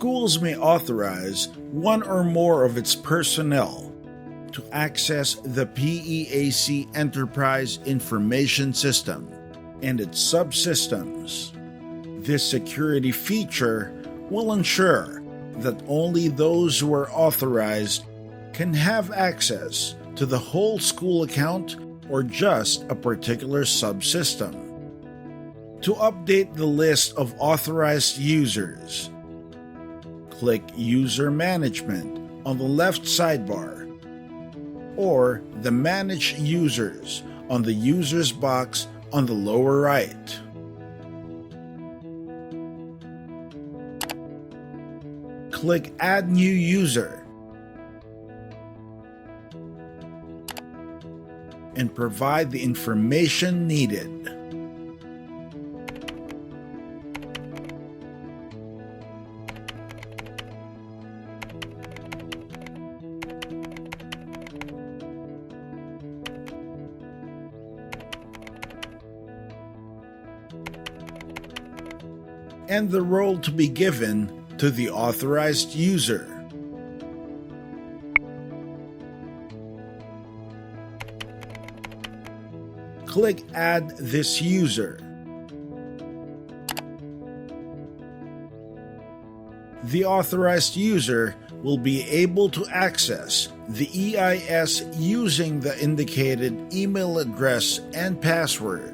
schools may authorize one or more of its personnel to access the PEAC Enterprise Information System and its subsystems. This security feature will ensure that only those who are authorized can have access to the whole school account or just a particular subsystem. To update the list of authorized users, click User Management on the left sidebar or the Manage Users on the Users box on the lower right. Click Add New User and provide the information needed. And the role to be given to the authorized user. Click Add this user. The authorized user will be able to access the EIS using the indicated email address and password.